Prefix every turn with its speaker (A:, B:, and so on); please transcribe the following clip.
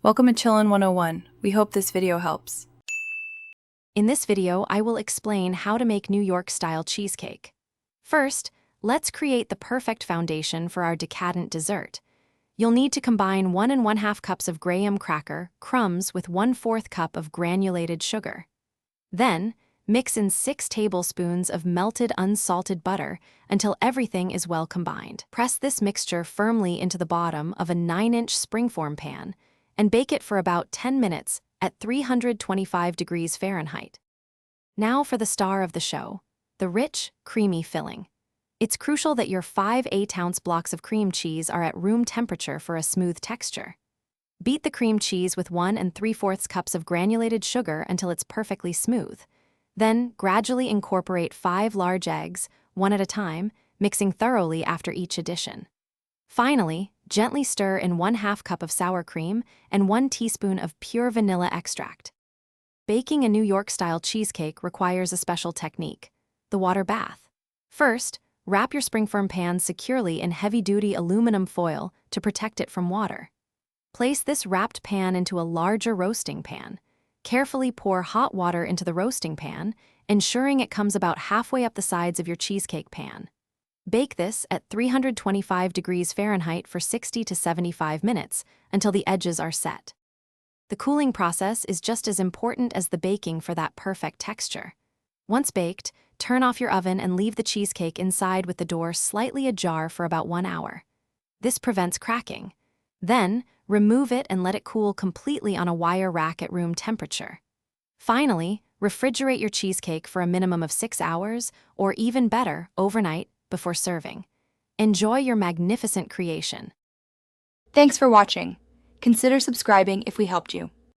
A: Welcome to Chillin' 101. We hope this video helps.
B: In this video, I will explain how to make New York-style cheesecake. First, let's create the perfect foundation for our decadent dessert. You'll need to combine 1 1/2 cups of graham cracker crumbs with 1/4 cup of granulated sugar. Then, mix in 6 tablespoons of melted unsalted butter until everything is well combined. Press this mixture firmly into the bottom of a 9-inch springform pan and bake it for about 10 minutes at 325 degrees Fahrenheit. Now for the star of the show, the rich, creamy filling. It's crucial that your 5 8-ounce blocks of cream cheese are at room temperature for a smooth texture. Beat the cream cheese with 1 3/4 cups of granulated sugar until it's perfectly smooth. Then, gradually incorporate 5 large eggs, one at a time, mixing thoroughly after each addition. Finally, gently stir in 1/2 cup of sour cream and 1 teaspoon of pure vanilla extract. Baking a New York-style cheesecake requires a special technique, the water bath. First, wrap your springform pan securely in heavy-duty aluminum foil to protect it from water. Place this wrapped pan into a larger roasting pan. Carefully pour hot water into the roasting pan, ensuring it comes about halfway up the sides of your cheesecake pan. Bake this at 325 degrees Fahrenheit for 60 to 75 minutes until the edges are set. The cooling process is just as important as the baking for that perfect texture. Once baked, turn off your oven and leave the cheesecake inside with the door slightly ajar for about 1 hour. This prevents cracking. Then, remove it and let it cool completely on a wire rack at room temperature. Finally, refrigerate your cheesecake for a minimum of 6 hours, or even better, overnight, before serving. Enjoy your magnificent creation.
C: Thanks for watching. Consider subscribing if we helped you.